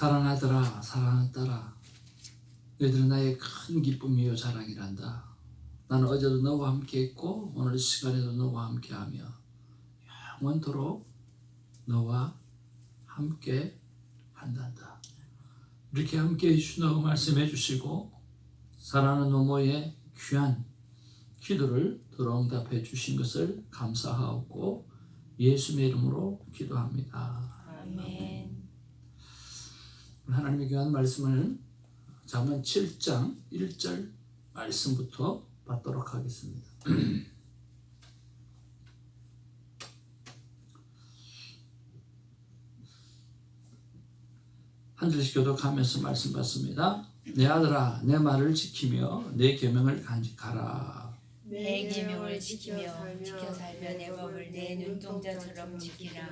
사랑하더라, 사랑하는 딸아, 너희들은 나의 큰 기쁨이요 자랑이란다. 나는 어제도 너와 함께 했고 오늘 이 시간에도 너와 함께하며 영원토록 너와 함께 한단다. 이렇게 함께 해주신다고 말씀해 주시고 사랑하는 노모의 귀한 기도를 들어응답해 주신 것을 감사하고 예수의 이름으로 기도합니다. 아멘. 하나님의 귀한 말씀을 잠언 7장 1절 말씀부터 받도록 하겠습니다. 한 절씩 교독하면서 말씀 받습니다. 내 아들아, 내 말을 지키며 내 계명을 간직하라. 내 계명을 지켜 살며 내 법을 내 눈동자처럼 지키라.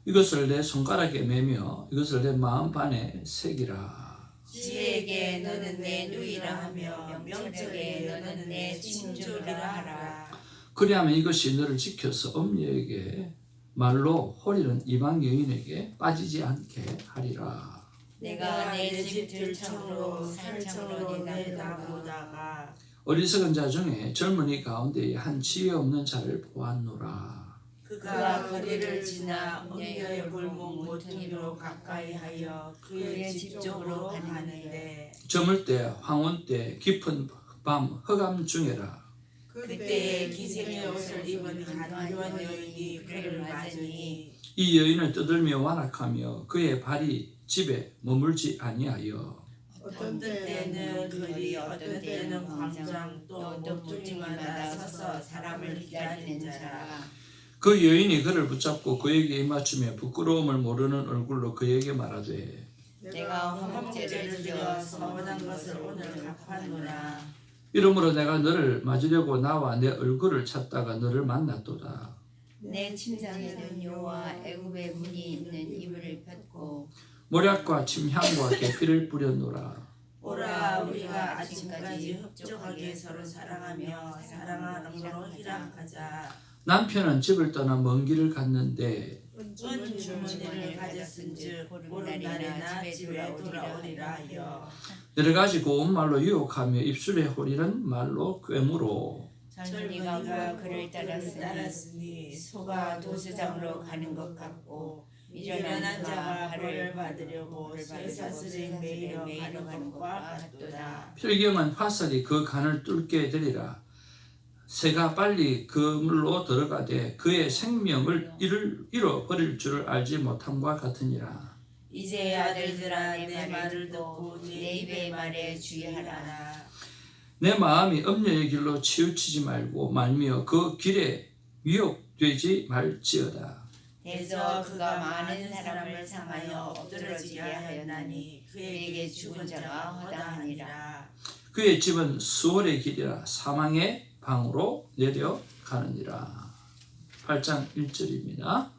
이것을 내 손가락에 매며 이것을 내 마음판에 새기라. 지혜에게 너는 내 누이라 하며 명철에게 너는 내 친조라 하라. 그리하면 이것이 너를 지켜서 엄녀에게 말로 호리는 이방 여인에게 빠지지 않게 하리라. 내가 내 집 들창으로 산창으로 내다보다가 어리석은 자 중에 젊은이 가운데에 한 지혜 없는 자를 보았노라. 그가 거리를 지나 엄녀의 골목 모퉁이로 가까이하여 그의 집 쪽으로 가는데 저물 때 황혼 때 깊은 밤 흑암 중에라. 그때에 기생의 옷을 입은 가난한 여인이 그를 맞으니 이 여인을 떠들며 완악하며 그의 발이 집에 머물지 아니하여 어떤 때는 거리 어떤 때는 광장 또 모퉁이마다 서서 사람을 기다리는 자라. 그 여인이 그를 붙잡고 그에게 입맞추며 부끄러움을 모르는 얼굴로 그에게 말하되 내가 화목제를 드려 서원한 것을 오늘 갚았노라. 이러므로 내가 너를 맞으려고 나와 내 얼굴을 찾다가 너를 만났도다. 내 침상에는 여호와 애굽의 문이 있는 이불을 폈고 모략과 침향과 계피를 뿌렸노라. 오라 우리가 아침까지 흡족하게 서로 사랑하며 사랑하므로 희락하자. 남편은 집을 떠나 먼 길을 갔는데 은 주머니를 가졌은즉 보름날에나 집에 돌아오리라 하여 여러 가지 고운 말로 유혹하며 입술에 호리는 말로 꿰물어 젊은이가 그를 따랐으니 소가 도수장으로 가는 것 같고 미련한 자가 벌을 받으려고 쇠사슬에 매여 가는 것과 같도다. 필경은 화살이 그 간을 뚫게 되리라. 새가 빨리 그 물로 들어가되 그의 생명을 잃어버릴 줄을 알지 못함과 같으니라. 이제 아들들아 내 말을 듣고 내 입의 말에 주의하라. 내 마음이 엄녀의 길로 치우치지 말고 말며 그 길에 미혹되지 말지어다. 대저 그가 많은 사람을 상하여 엎드러지게 하였나니 그에게 죽은 자가 허다하니라. 그의 집은 수월의 길이라 사망의 방으로 내려가느니라. 8장 1절입니다.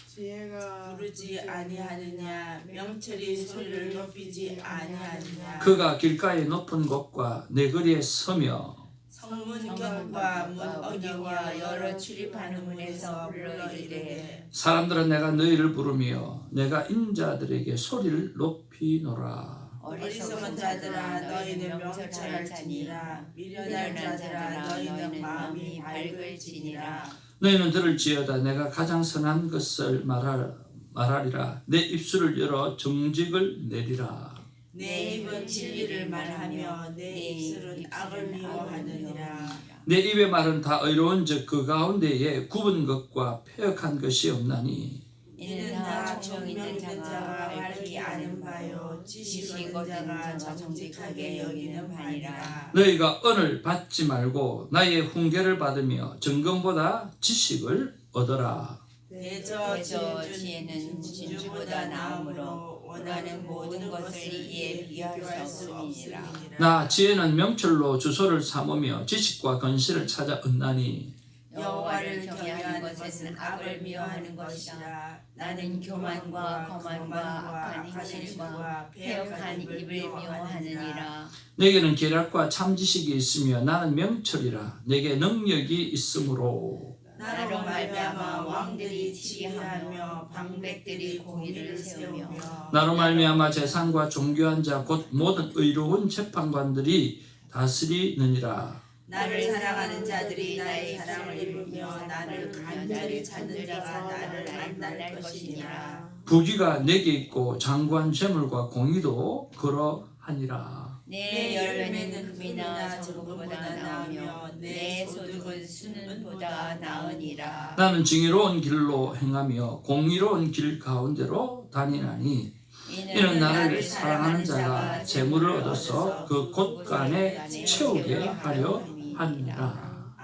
지혜가 부르지 아니하느냐 명철이 소리를 높이지 아니하느냐. 그가 길가의 높은 곳과 내 거리에 서며 성문 곁과 문 어귀와 여러 출입하는 문에서 불러 이르되 사람들은 내가 너희를 부르며 내가 인자들에게 소리를 높이노라. 어리석은 자들아 너희는 명철을 지니라. 미련한 자들아 너희는 마음이 밝을지니라. 너희는 들을지어다. 내가 가장 선한 것을 말하리라. 내 입술을 열어 정직을 내리라. 내 입은 진리를 말하며 내 입술은 악을 미워하느니라. 내 입의 말은 다 의로운즉 그 가운데에 굽은 것과 패역한 것이 없나니 이는 다 종 있는 자가 밝히 아는 바요 지식 얻은 자가 정직하게 여기는 바니라. 너희가恩을 받지 말고 나의 훈계를 받으며 정금보다 지식을 얻어라. 대저 지혜는 진주보다 나음으로 원하는 모든 것을 이에 비할 수 없음이니라. 나 지혜는 명철로 주소를 삼으며 지식과 건실을 찾아 얻나니 여호와를 경외하는 것은 악을 미워하는 것이라. 나는 교만과 거만과 악한 행실과 패역한 입을 미워하느니라. 내게는 계략과 참 지식이 있으며 나는 명철이라. 내게 능력이 있으므로 나로 말미암아 왕들이 치리하며 방백들이 공의를 세우며 나로 말미암아 재상과 존귀한 자 곧 모든 의로운 재판관들이 다스리느니라. 나를 사랑하는 자들이 나의 사랑을 입으며 나를 간절히 찾는 자가 나를 만날 것이니라. 부귀가 내게 있고 장구한 재물과 공의도 그러하니라. 내 열매는 금이나 정금보다 나으며 내 소득은 수는보다 나으니라. 나는 정의로운 길로 행하며 공의로운 길 가운데로 다니나니 이는 나를 사랑하는 자가 재물을 얻어서 그 곳간에 채우게 하려 하니라.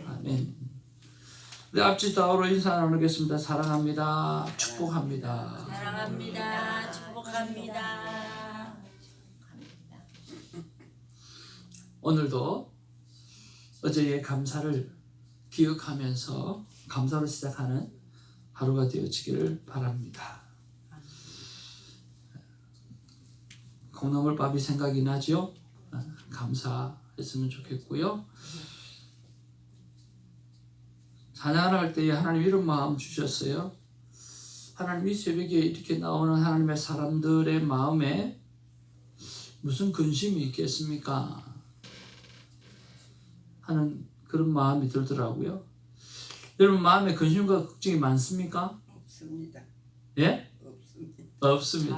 아멘. 네, 앞뒤 좌우로 인사 나누겠습니다. 사랑합니다. 축복합니다. 사랑합니다. 축복합니다. 오늘도 어제의 감사를 기억하면서 감사로 시작하는 하루가 되어지기를 바랍니다. 콩나물밥이 생각이 나죠? 감사했으면 좋겠고요. 찬양을 할 때에 하나님 이런 마음 주셨어요. 하나님이 새벽에 이렇게 나오는 하나님의 사람들의 마음에 무슨 근심이 있겠습니까? 하는 그런 마음이 들더라고요. 여러분 마음에 근심과 걱정이 많습니까? 없습니다. 예? 없습니다. 없습니다.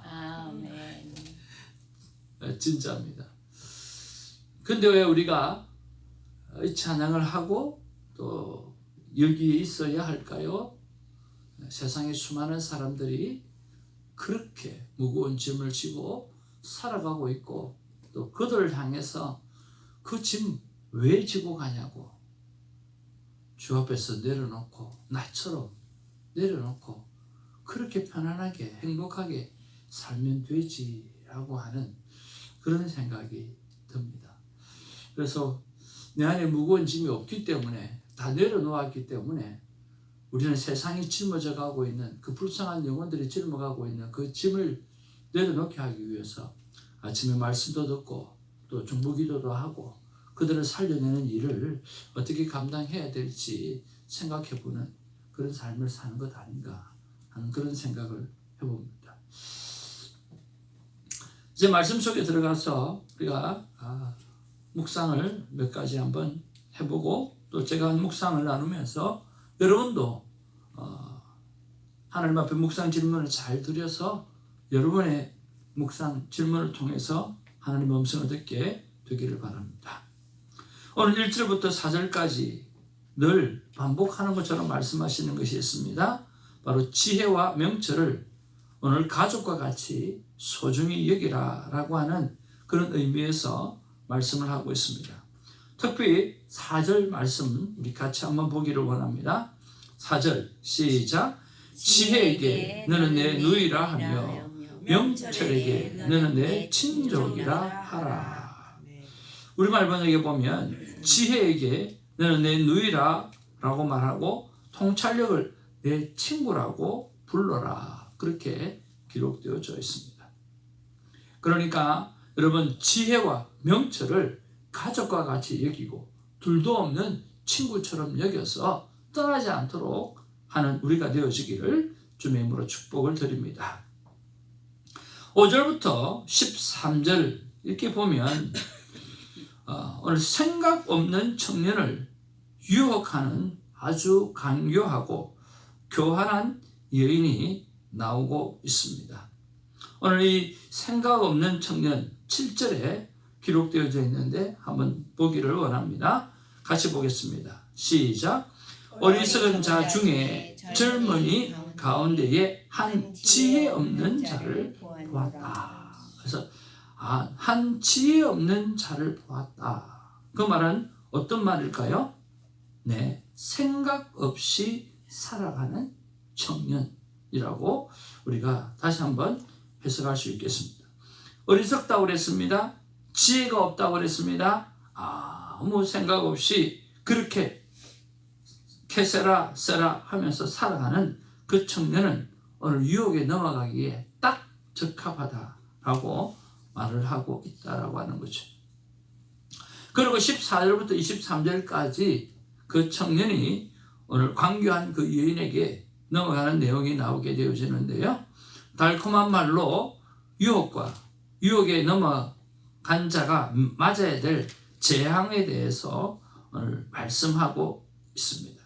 아멘. 진짜입니다. 근데 왜 우리가 이 찬양을 하고 또 여기에 있어야 할까요? 세상에 수많은 사람들이 그렇게 무거운 짐을 지고 살아가고 있고 또 그들을 향해서 그 짐 왜 지고 가냐고 주 앞에서 내려놓고 나처럼 내려놓고 그렇게 편안하게 행복하게 살면 되지라고 하는 그런 생각이 듭니다. 그래서 내 안에 무거운 짐이 없기 때문에 다 내려놓았기 때문에 우리는 세상이 짊어져 가고 있는 그 불쌍한 영혼들이 짊어가고 있는 그 짐을 내려놓게 하기 위해서 아침에 말씀도 듣고 또 중보기도도 하고 그들을 살려내는 일을 어떻게 감당해야 될지 생각해보는 그런 삶을 사는 것 아닌가 하는 그런 생각을 해봅니다. 이제 말씀 속에 들어가서 우리가 묵상을 몇 가지 한번 해보고 또 제가 한 묵상을 나누면서 여러분도 하나님 앞에 묵상 질문을 잘 드려서 여러분의 묵상 질문을 통해서 하나님의 음성을 듣게 되기를 바랍니다. 오늘 1절부터 4절까지 늘 반복하는 것처럼 말씀하시는 것이 있습니다. 바로 지혜와 명철을 오늘 가족과 같이 소중히 여기라 라고 하는 그런 의미에서 말씀을 하고 있습니다. 특히 4절 말씀 우리 같이 한번 보기를 원합니다. 4절 시작. 지혜에게 너는 내 누이라 하며 명철에게 너는 내 친족이라 하라. 우리말 번역에 보면 지혜에게 너는 내 누이라 라고 말하고 통찰력을 내 친구라고 불러라. 그렇게 기록되어져 있습니다. 그러니까 여러분 지혜와 명철을 가족과 같이 여기고 둘도 없는 친구처럼 여겨서 떠나지 않도록 하는 우리가 되어지기를 주님의 이름으로 축복을 드립니다. 5절부터 13절 이렇게 보면 오늘 생각 없는 청년을 유혹하는 아주 간교하고 교활한 여인이 나오고 있습니다. 오늘 이 생각 없는 청년 7절에 기록되어져 있는데 한번 보기를 원합니다. 같이 보겠습니다. 시작. 어리석은 자 중에 젊은이 가운데에 한 지혜 없는 자를 보았다. 그래서 한 지혜 없는 자를 보았다. 그 말은 어떤 말일까요? 네, 생각 없이 살아가는 청년이라고 우리가 다시 한번 해석할 수 있겠습니다. 어리석다고 그랬습니다. 지혜가 없다고 그랬습니다. 아무 생각 없이 그렇게 캐세라 세라 하면서 살아가는 그 청년은 오늘 유혹에 넘어가기에 딱 적합하다라고 말을 하고 있다라고 하는 거죠. 그리고 14절부터 23절까지 그 청년이 오늘 광교한 그 여인에게 넘어가는 내용이 나오게 되어지는데요. 달콤한 말로 유혹에 넘어간 자가 맞아야 될 재앙에 대해서 오늘 말씀하고 있습니다.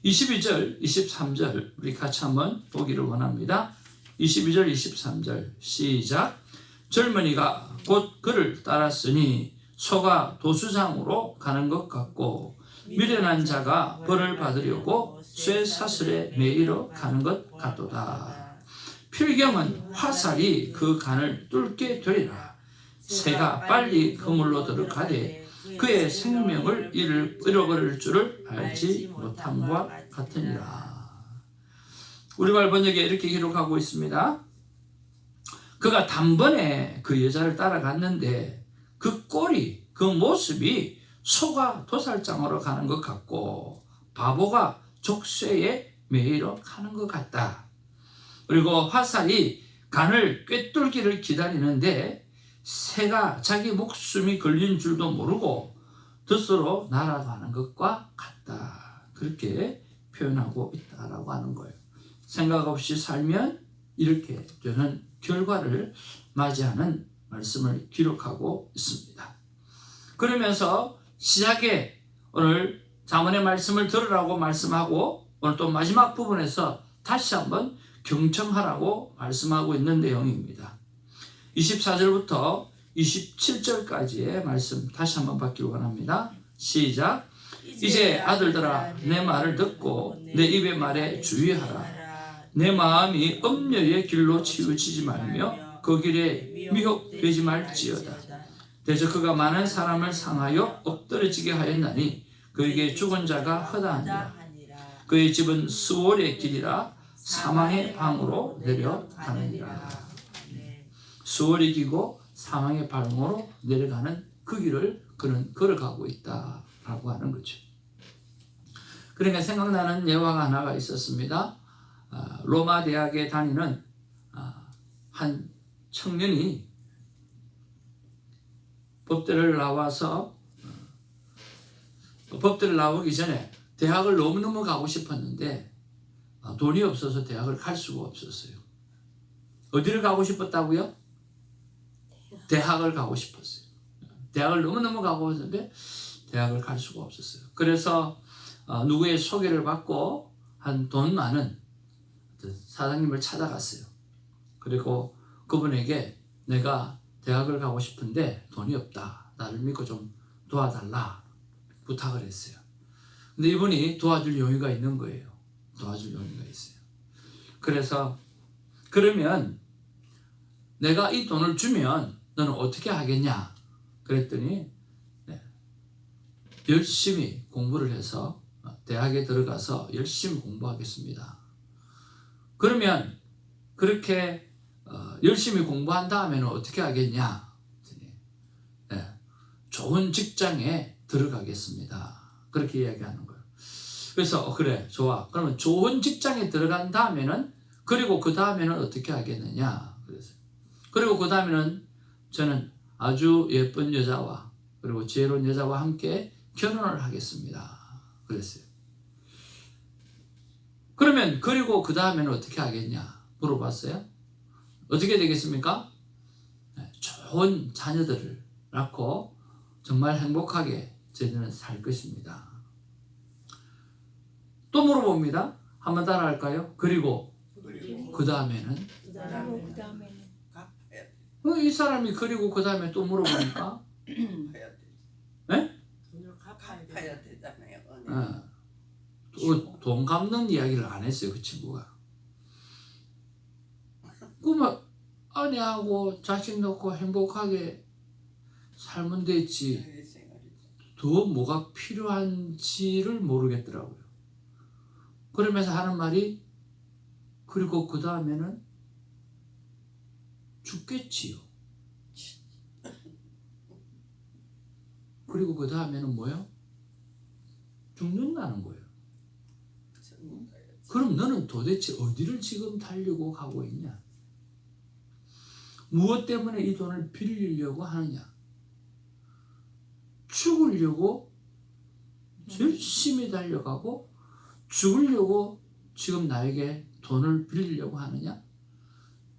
22절, 23절 우리 같이 한번 보기를 원합니다. 22절, 23절 시작. 젊은이가 곧 그를 따랐으니 소가 도수장으로 가는 것 같고 미련한 자가 벌을 받으려고 쇠 사슬에 매이러 가는 것 같도다. 필경은 화살이 그 간을 뚫게 되리라. 새가 빨리 그물로 들어가되 그의 생명을 잃어버릴 줄을 알지 못함과 같으니라. 우리말 번역에 이렇게 기록하고 있습니다. 그가 단번에 그 여자를 따라갔는데 그 꼴이, 그 모습이 소가 도살장으로 가는 것 같고 바보가 족쇄에 매이러 가는 것 같다. 그리고 화살이 간을 꿰뚫기를 기다리는데 새가 자기 목숨이 걸린 줄도 모르고 돛으로 날아가는 것과 같다. 그렇게 표현하고 있다라고 하는 거예요. 생각 없이 살면 이렇게 되는 결과를 맞이하는 말씀을 기록하고 있습니다. 그러면서 시작에 오늘 잠언의 말씀을 들으라고 말씀하고 오늘 또 마지막 부분에서 다시 한번 경청하라고 말씀하고 있는 내용입니다. 24절부터 27절까지의 말씀 다시 한번 받기를 원합니다. 시작. 이제 아들들아 내 말을 듣고 내 입의 말에 주의하라. 내 마음이 음녀의 길로 치우치지 말며 그 길에 미혹되지 말지어다. 대저 그가 많은 사람을 상하여 엎드러지게 하였나니 그에게 죽은 자가 허다하니라. 그의 집은 수월의 길이라 사망의 방으로 내려가느니라. 수월이 기고 사망의 방으로 내려가는 그 길을 그는 걸어가고 있다라고 하는 거죠. 그러니까 생각나는 예화가 하나가 있었습니다. 로마 대학에 다니는 한 청년이 법대를 나와서 법대를 나오기 전에 대학을 너무너무 가고 싶었는데 돈이 없어서 대학을 갈 수가 없었어요. 어디를 가고 싶었다고요? 대학을 가고 싶었어요. 대학을 너무너무 가고 싶었는데 대학을 갈 수가 없었어요. 그래서 누구의 소개를 받고 한 돈 많은 사장님을 찾아갔어요. 그리고 그분에게 내가 대학을 가고 싶은데 돈이 없다. 나를 믿고 좀 도와달라 부탁을 했어요. 근데 이분이 도와줄 용의가 있는 거예요. 도와줄 용의가 있어요. 그래서 그러면 내가 이 돈을 주면 너는 어떻게 하겠냐? 그랬더니 열심히 공부를 해서 대학에 들어가서 열심히 공부하겠습니다. 그러면 그렇게 열심히 공부한 다음에는 어떻게 하겠냐? 좋은 직장에 들어가겠습니다. 그렇게 이야기하는 거예요. 그래서 그래 좋아. 그러면 좋은 직장에 들어간 다음에는 그리고 그 다음에는 어떻게 하겠느냐? 그리고 그 다음에는 저는 아주 예쁜 여자와 그리고 지혜로운 여자와 함께 결혼을 하겠습니다. 그랬어요. 그러면 그리고 그 다음에는 어떻게 하겠냐? 물어봤어요. 어떻게 되겠습니까? 좋은 자녀들을 낳고 정말 행복하게 저희는 살 것입니다. 또 물어봅니다. 한번 따라할까요? 그리고 그 다음에는 이 사람이 그리고 그 다음에 또 물어보니까 갚아야 되잖아요. 또 돈 갚는 이야기를 안 했어요. 그 친구가. 그러면 아내하고 자식 놓고 행복하게 살면 됐지. 더 뭐가 필요한지를 모르겠더라고요. 그러면서 하는 말이 그리고 그 다음에는 죽겠지요. 그리고 그 다음에는 뭐예요? 죽는다는 거예요. 그럼 너는 도대체 어디를 지금 달려고 가고 있냐? 무엇 때문에 이 돈을 빌리려고 하느냐? 죽으려고 열심히 달려가고 죽으려고 지금 나에게 돈을 빌리려고 하느냐?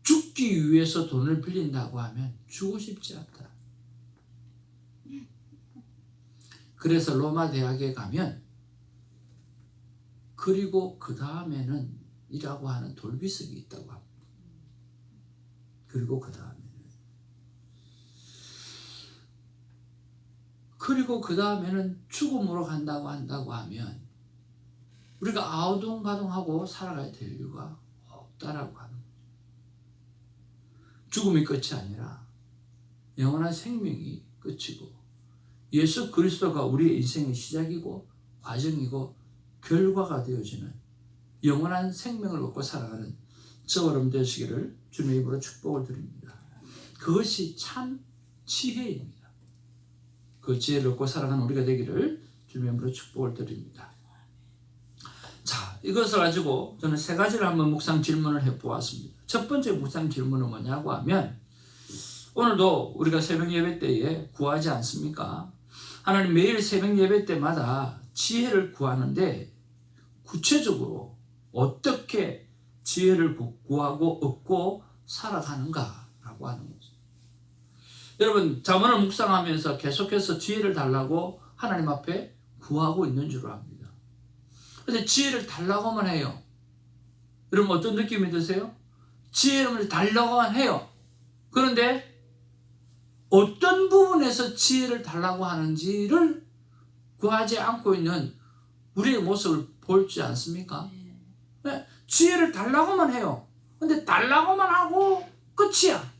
죽기 위해서 돈을 빌린다고 하면 죽고 싶지 않다. 그래서 로마 대학에 가면 그리고 그 다음에는 이라고 하는 돌비석이 있다고 합니다. 그리고 그 다음에는 죽음으로 간다고 한다고 하면 우리가 아우동바동하고 살아가야 될 이유가 없다라고 하는 거죠. 죽음이 끝이 아니라 영원한 생명이 끝이고 예수 그리스도가 우리의 인생의 시작이고 과정이고 결과가 되어지는 영원한 생명을 얻고 살아가는 저와 여러분 되시기를 주님의 이름으로 축복을 드립니다. 그것이 참 지혜입니다. 그 지혜를 얻고 살아가는 우리가 되기를 주님의 이름으로 축복을 드립니다. 자, 이것을 가지고 저는 세 가지를 한번 묵상 질문을 해보았습니다. 첫 번째 묵상 질문은 뭐냐고 하면 오늘도 우리가 새벽 예배 때에 구하지 않습니까? 하나님 매일 새벽 예배 때마다 지혜를 구하는데 구체적으로 어떻게 지혜를 구하고 얻고 살아가는가라고 하는 거죠. 여러분 잠언을 묵상하면서 계속해서 지혜를 달라고 하나님 앞에 구하고 있는 줄 압니다. 그런데 지혜를 달라고만 해요. 여러분 어떤 느낌이 드세요? 지혜를 달라고만 해요. 그런데 어떤 부분에서 지혜를 달라고 하는지를 구하지 않고 있는 우리의 모습을 보이지 않습니까? 네, 지혜를 달라고만 해요. 근데 달라고만 하고 끝이야.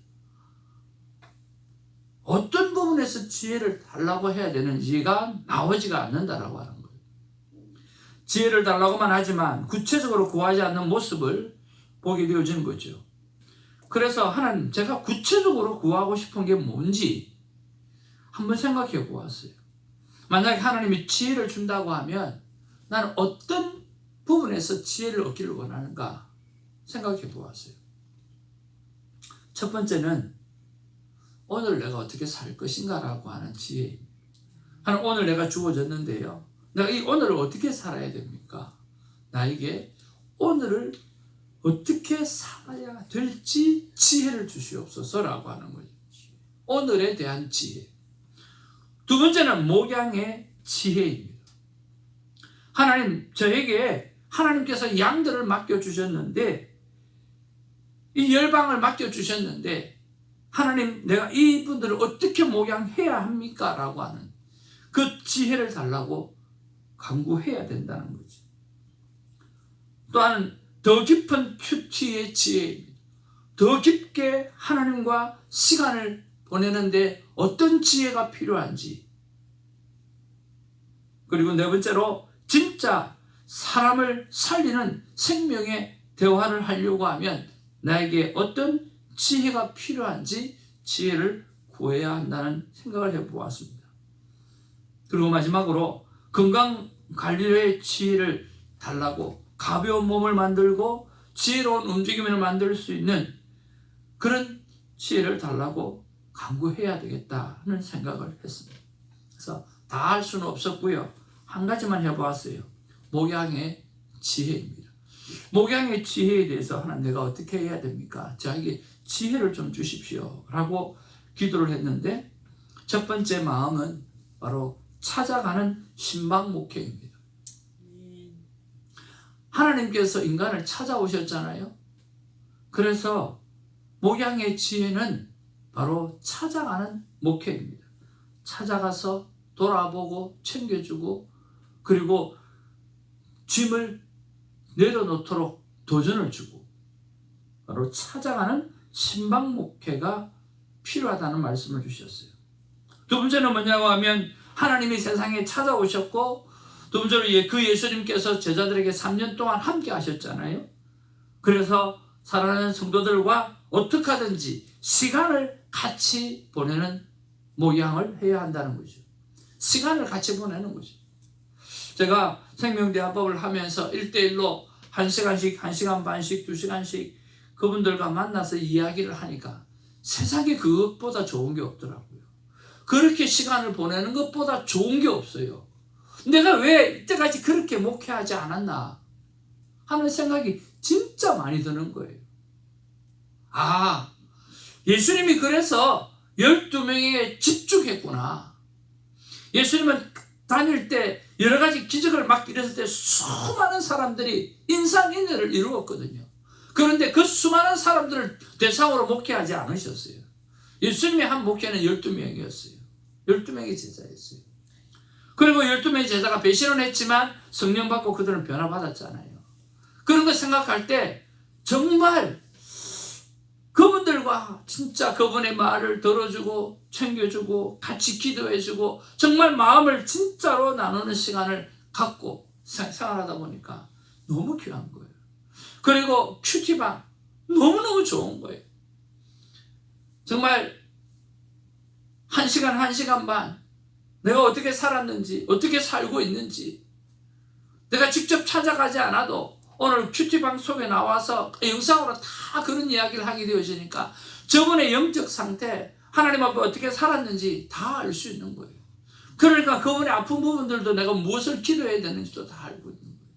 어떤 부분에서 지혜를 달라고 해야 되는지가 나오지가 않는다라고 하는 거예요. 지혜를 달라고만 하지만 구체적으로 구하지 않는 모습을 보게 되어지는 거죠. 그래서 하나님, 제가 구체적으로 구하고 싶은 게 뭔지 한번 생각해 보았어요. 만약에 하나님이 지혜를 준다고 하면 나는 어떤 부분에서 지혜를 얻기를 원하는가 생각해 보았어요. 첫 번째는 오늘 내가 어떻게 살 것인가라고 하는 지혜입니다. 하나님, 오늘 내가 주어졌는데요. 내가 이 오늘을 어떻게 살아야 됩니까? 나에게 오늘을 어떻게 살아야 될지 지혜를 주시옵소서라고 하는 거죠. 오늘에 대한 지혜. 두 번째는 목양의 지혜입니다. 하나님, 저에게 하나님께서 양들을 맡겨주셨는데 이 열방을 맡겨주셨는데 하나님, 내가 이분들을 어떻게 목양해야 합니까? 라고 하는 그 지혜를 달라고 간구해야 된다는 거죠. 또한 더 깊은 큐티의 지혜입니다. 더 깊게 하나님과 시간을 보내는데 어떤 지혜가 필요한지. 그리고 네 번째로 진짜 사람을 살리는 생명의 대화를 하려고 하면 나에게 어떤 지혜가 필요한지 지혜를 구해야 한다는 생각을 해보았습니다. 그리고 마지막으로 건강관리의 지혜를 달라고 가벼운 몸을 만들고 지혜로운 움직임을 만들 수 있는 그런 지혜를 달라고 간구해야 되겠다는 생각을 했습니다. 그래서 다 할 수는 없었고요. 한 가지만 해보았어요. 목양의 지혜입니다. 목양의 지혜에 대해서 하나님, 내가 어떻게 해야 됩니까? 저에게 지혜를 좀 주십시오 라고 기도를 했는데 첫 번째 마음은 바로 찾아가는 신방 목회입니다. 하나님께서 인간을 찾아오셨잖아요. 그래서 목양의 지혜는 바로 찾아가는 목회입니다. 찾아가서 돌아보고 챙겨주고 그리고 짐을 내려놓도록 도전을 주고 바로 찾아가는 신방 목회가 필요하다는 말씀을 주셨어요. 두 번째는 뭐냐고 하면 하나님이 세상에 찾아오셨고 두 번째로 그 예수님께서 제자들에게 3년 동안 함께 하셨잖아요. 그래서 사랑하는 성도들과 어떻게 하든지 시간을 같이 보내는 모양을 해야 한다는 거죠. 시간을 같이 보내는 거죠. 제가 생명대화법을 하면서 1대1로 1시간씩, 1시간 반씩, 2시간씩 그분들과 만나서 이야기를 하니까 세상에 그것보다 좋은 게 없더라고요. 그렇게 시간을 보내는 것보다 좋은 게 없어요. 내가 왜 이때까지 그렇게 목회하지 않았나 하는 생각이 진짜 많이 드는 거예요. 아, 예수님이 그래서 12명에게 집중했구나. 예수님은 다닐 때 여러 가지 기적을 막 일었을 때 수많은 사람들이 인산인해를 이루었거든요. 그런데 그 수많은 사람들을 대상으로 목회하지 않으셨어요. 예수님이 한 목회는 12명이었어요. 12명의 제자였어요. 그리고 12명의 제자가 배신을 했지만 성령 받고 그들은 변화받았잖아요. 그런 거 생각할 때 정말 그분들과 진짜 그분의 말을 들어주고 챙겨주고 같이 기도해주고 정말 마음을 진짜로 나누는 시간을 갖고 생활하다 보니까 너무 귀한 거예요. 그리고 큐티방 너무너무 좋은 거예요. 정말 1시간, 1시간 반 내가 어떻게 살았는지 어떻게 살고 있는지 내가 직접 찾아가지 않아도 오늘 큐티방 속에 나와서 영상으로 다 그런 이야기를 하게 되어지니까 저분의 영적 상태 하나님 앞에 어떻게 살았는지 다 알 수 있는 거예요. 그러니까 그분의 아픈 부분들도 내가 무엇을 기도해야 되는지도 다 알고 있는 거예요.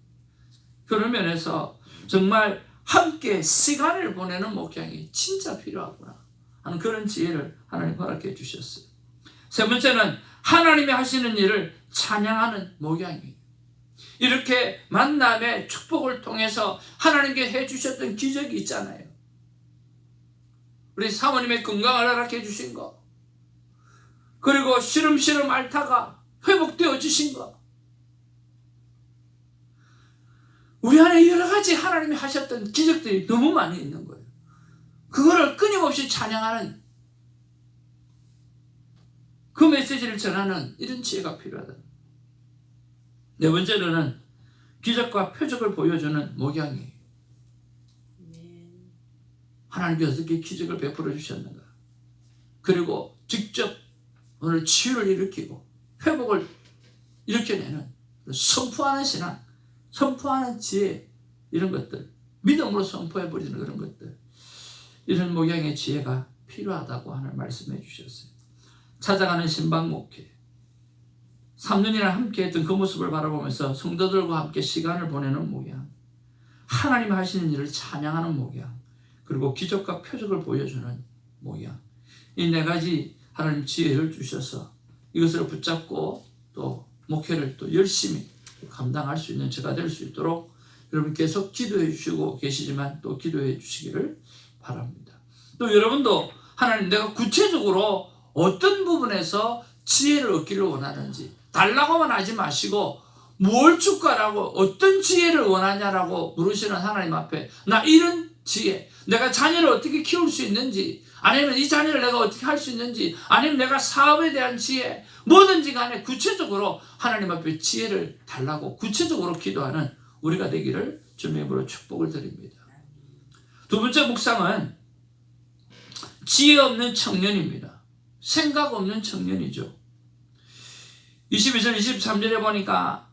그런 면에서 정말 함께 시간을 보내는 목양이 진짜 필요하구나 하는 그런 지혜를 하나님 허락해 주셨어요. 세 번째는 하나님이 하시는 일을 찬양하는 목양이에요. 이렇게 만남의 축복을 통해서 하나님께 해주셨던 기적이 있잖아요. 우리 사모님의 건강을 허락해 주신 거, 그리고 시름시름 앓다가 회복되어 주신 거, 우리 안에 여러 가지 하나님이 하셨던 기적들이 너무 많이 있는 거예요. 그거를 끊임없이 찬양하는 그 메시지를 전하는 이런 지혜가 필요하다. 네 번째로는 기적과 표적을 보여주는 목양이에요. 하나님께서 어떻게 기적을 베풀어 주셨는가. 그리고 직접 오늘 치유를 일으키고 회복을 일으켜내는 선포하는 신앙, 선포하는 지혜, 이런 것들, 믿음으로 선포해버리는 그런 것들, 이런 목양의 지혜가 필요하다고 하는 말씀해 주셨어요. 찾아가는 신방 목회, 3년이나 함께 했던 그 모습을 바라보면서 성도들과 함께 시간을 보내는 목양, 하나님이 하시는 일을 찬양하는 목양, 그리고 기적과 표적을 보여주는 목양, 이 네 가지 하나님 지혜를 주셔서 이것을 붙잡고 또 목회를 또 열심히 감당할 수 있는 저가 될 수 있도록 여러분 계속 기도해 주시고 계시지만 또 기도해 주시기를 바랍니다. 또 여러분도 하나님 내가 구체적으로 어떤 부분에서 지혜를 얻기를 원하는지 달라고만 하지 마시고 뭘 줄까라고 어떤 지혜를 원하냐라고 물으시는 하나님 앞에 나 이런 지혜, 내가 자녀를 어떻게 키울 수 있는지, 아니면 이 자녀를 내가 어떻게 할 수 있는지, 아니면 내가 사업에 대한 지혜, 뭐든지 간에 구체적으로 하나님 앞에 지혜를 달라고 구체적으로 기도하는 우리가 되기를 주님의 이름으로 축복을 드립니다. 두 번째 묵상은 지혜 없는 청년입니다. 생각 없는 청년이죠. 22절 23절에 보니까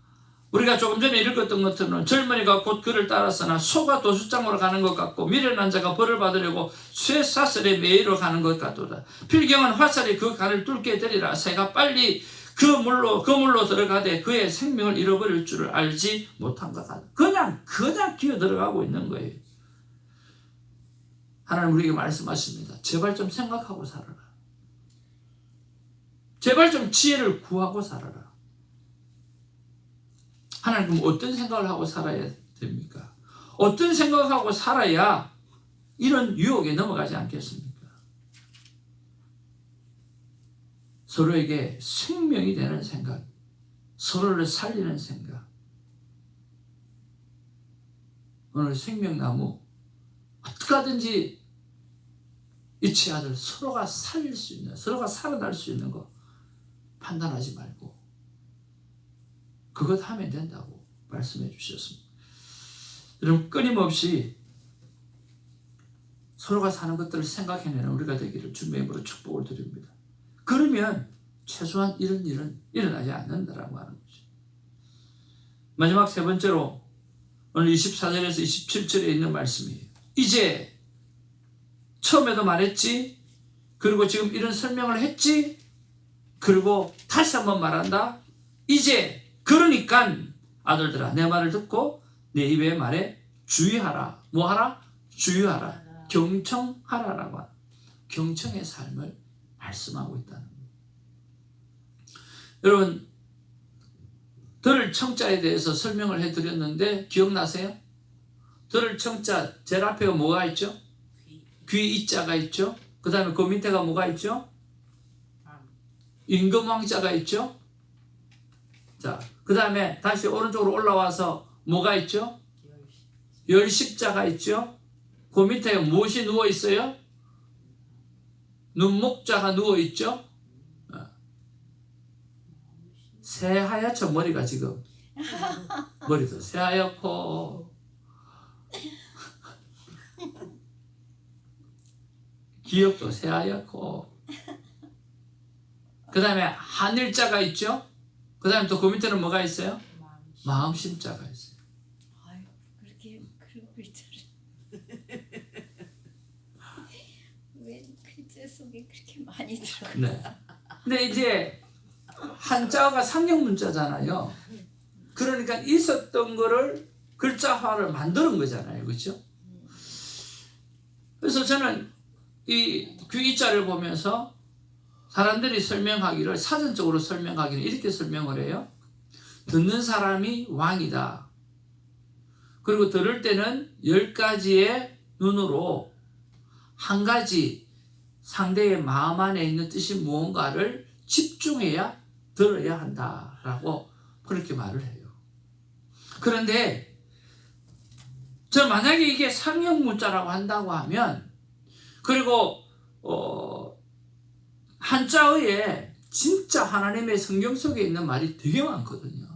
우리가 조금 전에 읽었던 것처럼 젊은이가 곧 그를 따랐으나 소가 도수장으로 가는 것 같고 미련한 자가 벌을 받으려고 쇠사슬에 매이러 가는 것 같도다. 필경은 화살이 그 간을 뚫게 되리라. 새가 빨리 그 물로 들어가되 그의 생명을 잃어버릴 줄을 알지 못한 것 같다. 그냥 기어 들어가고 있는 거예요. 하나님 우리에게 말씀하십니다. 제발 좀 생각하고 살아라. 제발 좀 지혜를 구하고 살아라. 하나님 그럼 어떤 생각을 하고 살아야 됩니까? 어떤 생각을 하고 살아야 이런 유혹에 넘어가지 않겠습니까? 서로에게 생명이 되는 생각, 서로를 살리는 생각. 오늘 생명나무 어떻게 하든지 이치 아들 서로가 살릴 수 있는, 서로가 살아날 수 있는 거 판단하지 말고 그것 하면 된다고 말씀해 주셨습니다. 여러분 끊임없이 서로가 사는 것들을 생각해내는 우리가 되기를 주님의 이름으로 축복을 드립니다. 그러면 최소한 이런 일은 일어나지 않는다라고 하는 거죠. 마지막 세 번째로 오늘 24절에서 27절에 있는 말씀이에요. 이제 처음에도 말했지, 그리고 지금 이런 설명을 했지, 그리고 다시 한번 말한다. 이제 그러니까 아들들아 내 말을 듣고 내 입의 말에 주의하라. 뭐하라? 주의하라. 경청하라라고 하는 경청의 삶을 말씀하고 있다는 거예요. 여러분 들을 청자에 대해서 설명을 해드렸는데 기억나세요? 들을 청자 제일 앞에 뭐가 있죠? 귀 이자가 있죠. 그 다음에 그 밑에가 뭐가 있죠? 임금왕자가 있죠. 자, 그 다음에 다시 오른쪽으로 올라와서 뭐가 있죠? 열십자가 있죠. 그 밑에 무엇이 누워 있어요? 눈목자가 누워 있죠. 새하얗죠. 머리가 지금 머리도 새하얗고 기억도 새하얗고 그 다음에 하늘자가 있죠. 그 다음에 또 그 밑에는 뭐가 있어요? 마음심자가 있어요. 아유, 그렇게 그런 글자를 왜 글자 속에 그렇게 많이 들어요? 네. 근데 이제 한자가 상형 문자잖아요. 그러니까 있었던 거를 글자화를 만드는 거잖아요. 그렇죠? 그래서 저는 이 귀자를 보면서 사람들이 설명하기를 사전적으로 설명하기는 이렇게 설명을 해요. 듣는 사람이 왕이다. 그리고 들을 때는 10가지의 눈으로 한 가지 상대의 마음 안에 있는 뜻이 무언가를 집중해야 들어야 한다라고 그렇게 말을 해요. 그런데 저 만약에 이게 상형 문자라고 한다고 하면 그리고 한자어에 진짜 하나님의 성경 속에 있는 말이 되게 많거든요.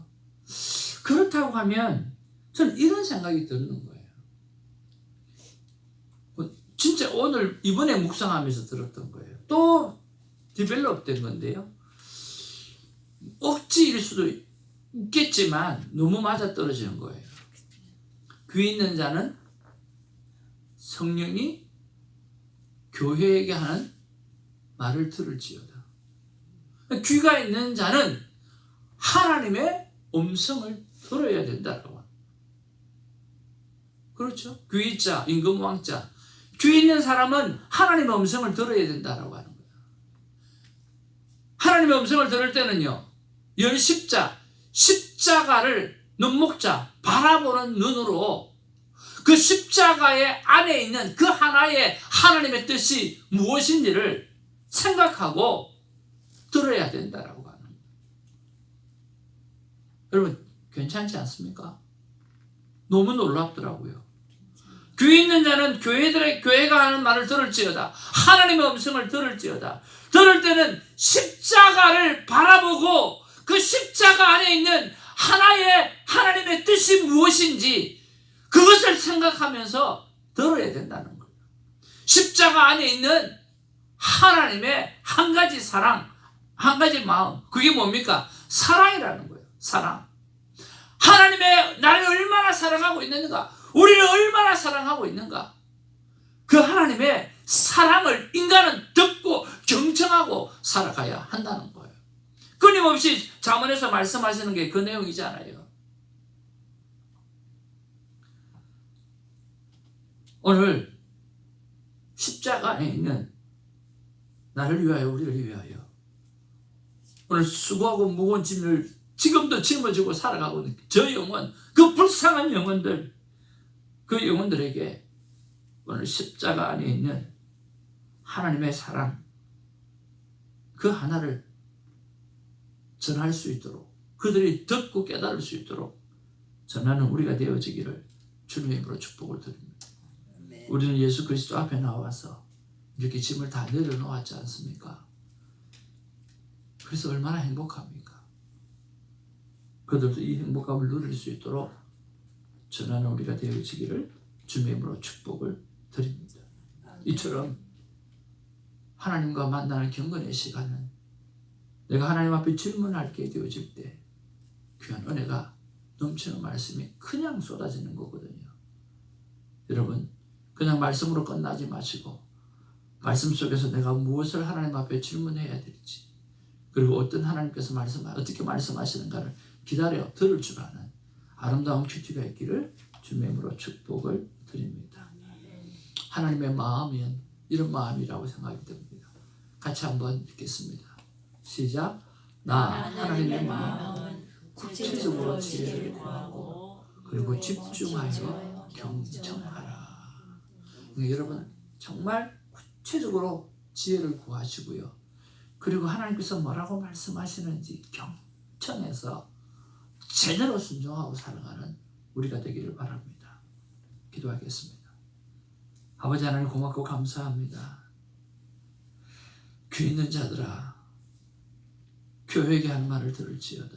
그렇다고 하면 저는 이런 생각이 드는 거예요. 진짜 오늘 이번에 묵상하면서 들었던 거예요. 또 디벨롭 된 건데요. 억지일 수도 있겠지만 너무 맞아떨어지는 거예요. 귀 있는 자는 성령이 교회에게 하는 말을 들을지어다. 귀가 있는 자는 하나님의 음성을 들어야 된다라고 합니다. 그렇죠? 귀자, 임금왕자. 귀 있는 사람은 하나님의 음성을 들어야 된다라고 하는 거예요. 하나님의 음성을 들을 때는요. 열십자, 십자가를 눈목자, 바라보는 눈으로 그 십자가의 안에 있는 그 하나의 하나님의 뜻이 무엇인지를 생각하고 들어야 된다라고 하는 거예요. 여러분 괜찮지 않습니까? 너무 놀랍더라고요. 귀 있는 자는 교회가 하는 말을 들을지어다. 하나님의 음성을 들을지어다. 들을 때는 십자가를 바라보고 그 십자가 안에 있는 하나의 하나님의 뜻이 무엇인지 그것을 생각하면서 들어야 된다는 거예요. 십자가 안에 있는 하나님의 한 가지 사랑, 한 가지 마음, 그게 뭡니까? 사랑이라는 거예요. 사랑. 하나님의 나를 얼마나 사랑하고 있는가, 우리를 얼마나 사랑하고 있는가, 그 하나님의 사랑을 인간은 듣고 경청하고 살아가야 한다는 거예요. 끊임없이 잠언에서 말씀하시는 게 그 내용이잖아요. 오늘 십자가 안에 있는 나를 위하여, 우리를 위하여 오늘 수고하고 무거운 짐을 지금도 짊어지고 살아가고 있는 저 영혼, 그 불쌍한 영혼들, 그 영혼들에게 오늘 십자가 안에 있는 하나님의 사랑, 그 하나를 전할 수 있도록, 그들이 듣고 깨달을 수 있도록 전하는 우리가 되어지기를 주님의 이름으로 축복을 드립니다. 우리는 예수 그리스도 앞에 나와서 이렇게 짐을 다 내려놓았지 않습니까? 그래서 얼마나 행복합니까? 그들도 이 행복감을 누릴 수 있도록 전하는 우리가 되어지기를 주님의 이름으로 축복을 드립니다. 이처럼 하나님과 만나는 경건의 시간은 내가 하나님 앞에 질문할 게 되어질 때 귀한 은혜가 넘치는 말씀이 그냥 쏟아지는 거거든요. 여러분 그냥 말씀으로 끝나지 마시고 말씀 속에서 내가 무엇을 하나님 앞에 질문해야 될지, 그리고 어떤 하나님께서 어떻게 말씀하시는가를 기다려 들을 줄 아는 아름다운 큐티가 있기를 주님의 이름으로 축복을 드립니다. 하나님의 마음은 이런 마음이라고 생각이 듭니다. 같이 한번 읽겠습니다. 시작. 나 하나님의 마음은 구체적으로 지혜를 구하고 그리고 집중하여 경청하라. 여러분 정말 구체적으로 지혜를 구하시고요. 그리고 하나님께서 뭐라고 말씀하시는지 경청해서 제대로 순종하고 살아가는 우리가 되기를 바랍니다. 기도하겠습니다. 아버지 하나님 고맙고 감사합니다. 귀 있는 자들아 교회에게 하는 말을 들을지어다.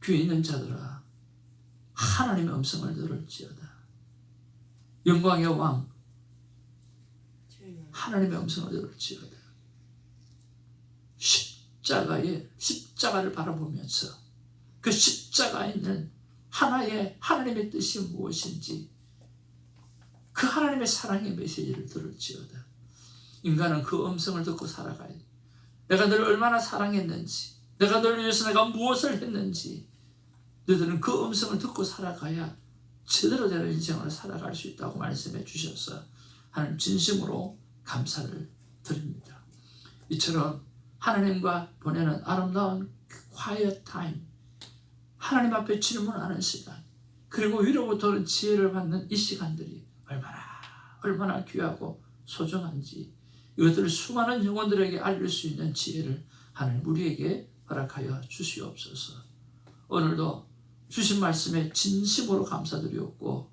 귀 있는 자들아 하나님의 음성을 들을지어다. 영광의 왕 하나님의 음성을 들을지어다. 십자가를 바라보면서 그 십자가에 있는 하나님의 뜻이 무엇인지 그 하나님의 사랑의 메시지를 들을지어다. 인간은 그 음성을 듣고 살아가야 돼. 내가 너를 얼마나 사랑했는지, 내가 너를 위해서 내가 무엇을 했는지 너희들은 그 음성을 듣고 살아가야 제대로 된 인생을 살아갈 수 있다고 말씀해 주셔서 하나님 진심으로 감사를 드립니다. 이처럼 하나님과 보내는 아름다운 quiet time, 하나님 앞에 질문하는 시간, 그리고 위로부터는 지혜를 받는 이 시간들이 얼마나 귀하고 소중한지 이것들을 수많은 영혼들에게 알릴 수 있는 지혜를 하나님 우리에게 허락하여 주시옵소서. 오늘도 주신 말씀에 진심으로 감사드리옵고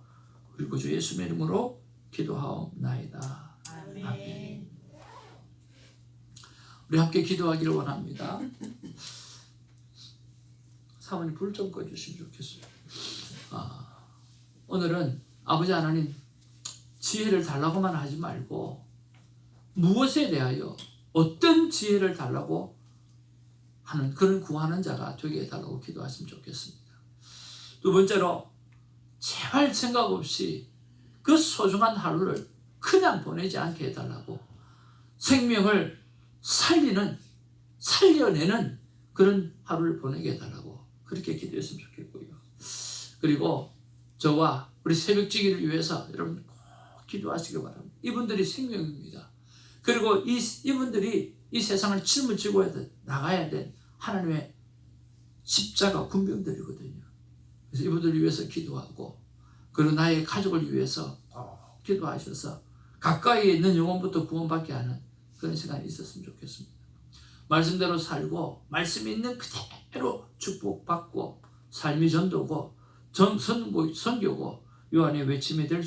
그리고 주 예수의 이름으로 기도하옵나이다. 아멘. 우리 함께 기도하기를 원합니다. 사모님 불 좀 꺼주시면 좋겠어요. 오늘은 아버지 하나님 지혜를 달라고만 하지 말고 무엇에 대하여 어떤 지혜를 달라고 하는 그런 구하는 자가 되게 해달라고 기도하시면 좋겠습니다. 두 번째로 제발 생각 없이 그 소중한 하루를 그냥 보내지 않게 해달라고 생명을 살려내는 그런 하루를 보내게 해달라고 그렇게 기도했으면 좋겠고요. 그리고 저와 우리 새벽지기를 위해서 여러분 꼭 기도하시기 바랍니다. 이분들이 생명입니다. 그리고 이분들이 이 세상을 짊어지고 나가야 된 하나님의 십자가 군병들이거든요. 그래서 이분들을 위해서 기도하고 그리고 나의 가족을 위해서 기도하셔서 가까이에 있는 영혼부터 구원받게 하는 그런 시간이 있었으면 좋겠습니다. 말씀대로 살고 말씀이 있는 그대로 축복받고 삶이 전도고 선교고 요 안에 외침이 될 수